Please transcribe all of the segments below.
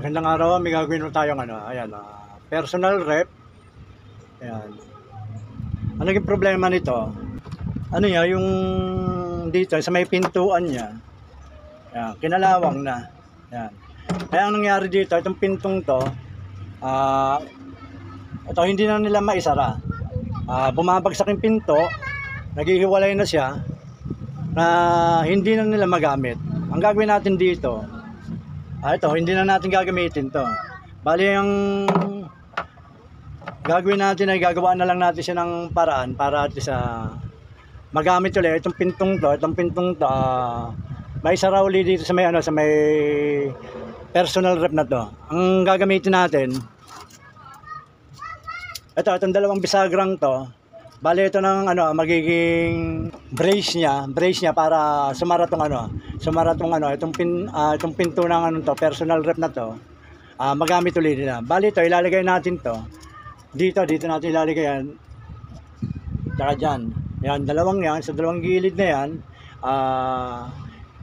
Magandang araw, may gagawin mo tayong ayan, personal rep. Ayan. Ano yung problema nito? Ano niya, yung dito sa may pintuan niya. Ayan, kinalawang na. Ayan. Kaya ang nangyari dito, itong pintong to, ito hindi na nila maisara. Bumabagsak yung pinto, naghihiwalay na siya, na hindi na nila magamit. Ang gagawin natin dito, ito, hindi na natin gagamitin to. Bali, ang gagawin natin ay gagawa na lang natin siya ng paraan para at least magamit ulit itong pintong to, may sara ulit dito sa may sa may personal rep na to. Ang gagamitin natin, itong dalawang bisagrang to. Bali, ito ng magiging brace niya para sumara tong itong pinto ng personal rep na to. Magamit ulit nila. Bali, ito ilalagay natin to dito natin ilalagay yan. Tsaka diyan. Yan, sa dalawang gilid na yan.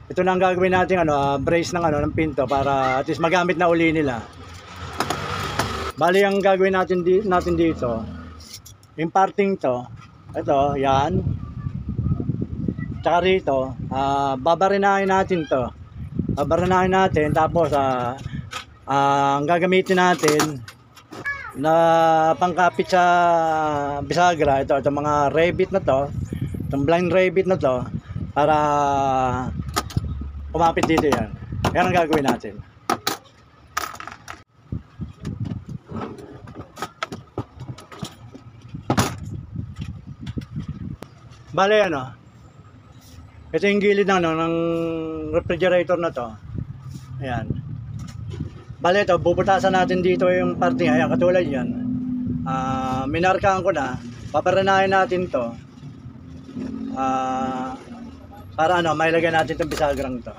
Ito na ang gagawin natin brace ng pinto para at least magamit na uli nila. Bali, ang gagawin natin dito, yung parting to, ito, yan. Tsaka rito, babarinahin natin to. Babarinahin natin, tapos, ang gagamitin natin na pangkapit sa bisagra, ito mga rabbit na to, itong blind rabbit na to, para kumapit dito yan. Yan ang gagawin natin. Bale, ito yung gilid ng refrigerator na to. Ayan. Bale, ito, bubutasan natin dito yung parte nga. Ayan, katulad yan. Minarkahan ko na. Paparanahin natin to. Para mailagay natin itong bisagrang to.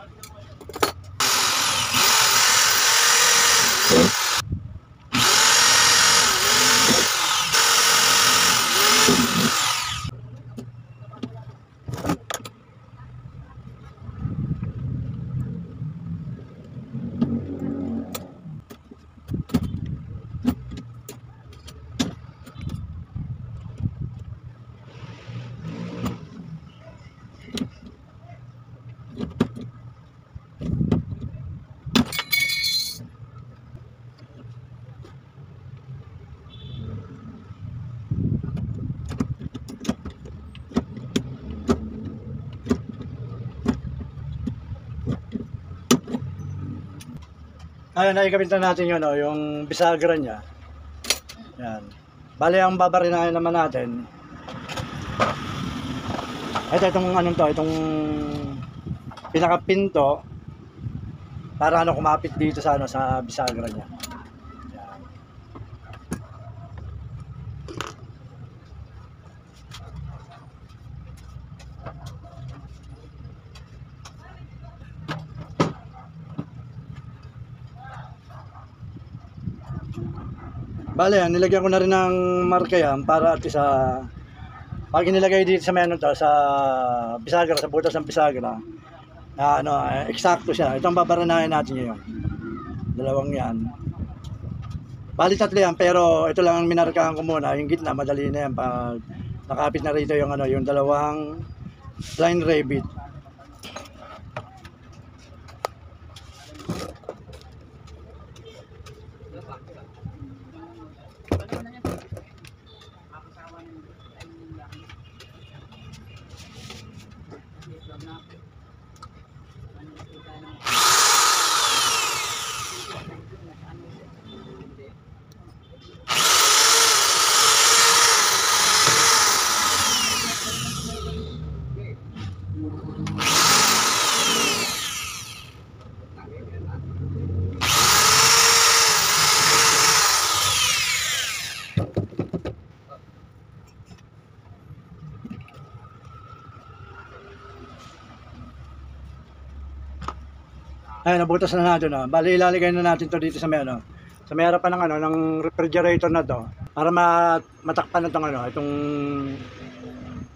Ayun, naikabit na natin yun, yung bisagra niya. Yan. Bale, ang babarinahin naman natin, itong pinakapinto para kumapit dito sa sa bisagra niya. Yan. Bale, nilagyan ko na rin ng marka yan para at isa pag inilagay dito sa sa bisagra, sa butas ng bisagra, eksakto siya. Itong babaranahin natin ngayon. Dalawang yan. Bali, tatlo yan, pero ito lang ang minarkahan ko muna. Yung gitna, madali na yan pag nakapit na rito yung yung dalawang blind rabbit. Ayun, nabutas na natin. Bali, ilalagay na natin to dito sa may sa may harapan ng refrigerator na to para matakpan na itong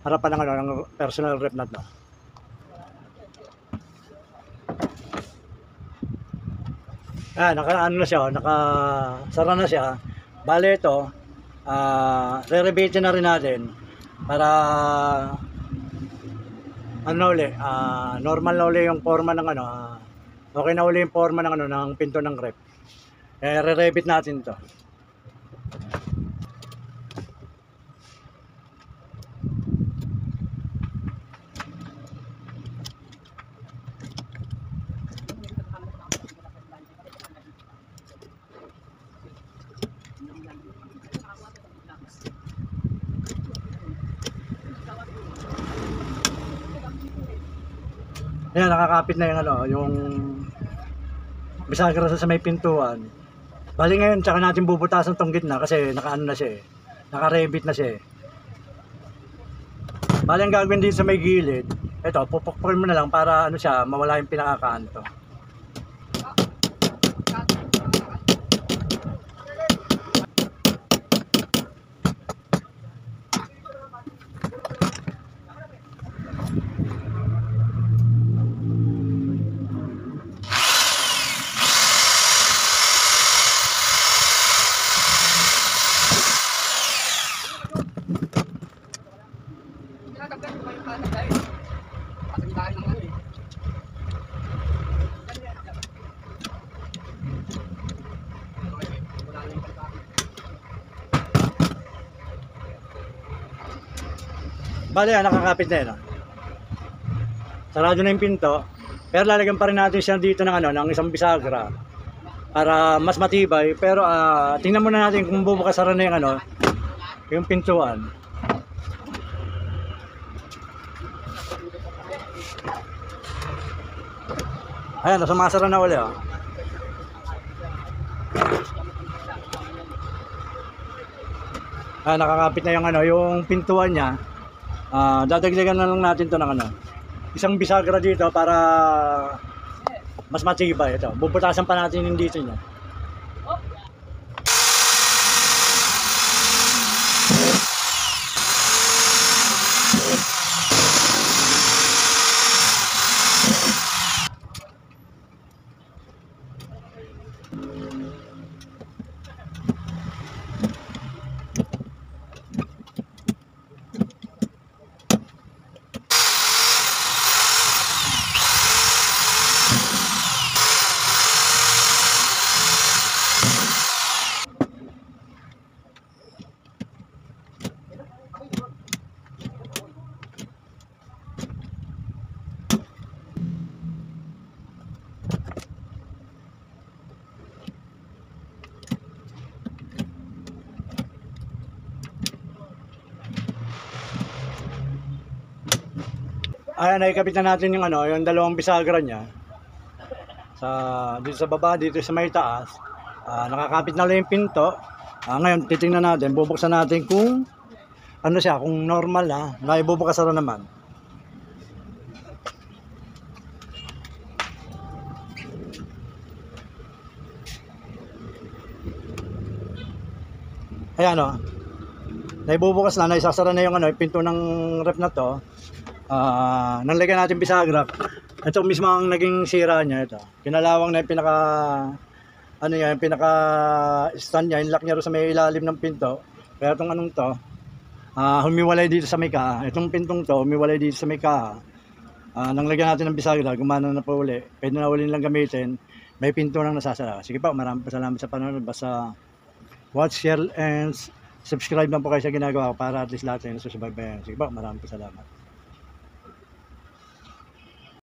harapan ng personal rep na to. Naka ano na siya, nakasara na siya. Bale ito, re-rebate na rin natin para ano na uli, normal na uli yung forma ng ano, okay na uli yung forma ng ano, ng pinto ng rep. Re-rebate natin to. Ayan, nakakapit na yung ano, yung bisagra sa may pintuan. Bali ngayon, tsaka natin bubutasan tong gitna kasi nakaano na siya eh. Naka-rebate na siya eh. Bali ang gagawin din sa may gilid, ito, pupukpul mo na lang para ano siya, mawala yung pinakakanto. Bale, nakakapit na yun. Sarado na yung pinto. Pero lalagyan pa rin natin siya dito ng, ano, ng isang bisagra para mas matibay. Pero tingnan muna natin kung bubukas na yung, ano, yung pintuan. Ayan, sumasara na uli. Nakakapit na yung, ano, yung pintuan niya. Dadagdagan na lang natin to ng ano, isang bisagra dito para mas matibay. Ito, bubutasan pa natin yung dito niya. Ayan, naikabit na natin yung ano, yung dalawang bisagra niya. Dito sa baba, dito sa may taas. Nakakapit na lang yung pinto. Ngayon, titingnan natin, bubuksan natin kung ano siya, kung normal na ibubukas na naman. Ayan o. Naibubukas na, naisasara na yung ano, yung pinto ng rep na to. Nalagyan natin bisagra. Ito mismo ang naging sira niya ito. Pinalawang na yung pinaka ano yan, yung pinaka stand niya, yung lock niya sa may ilalim ng pinto. Kaya itong anong to, humiwalay dito sa may kaha. Itong pintong to, humiwalay dito sa may kaha. Nang lagyan natin ng bisagra, gumana na pa uli. Pwede na uli lang gamitin. May pinto nang nasasara. Sige pa, maraming salamat sa panonood. Basta watch, share, and subscribe lang po kayo sa ginagawa ko para at least lahat ay nasusubaybayan. Sige pa, maraming salamat.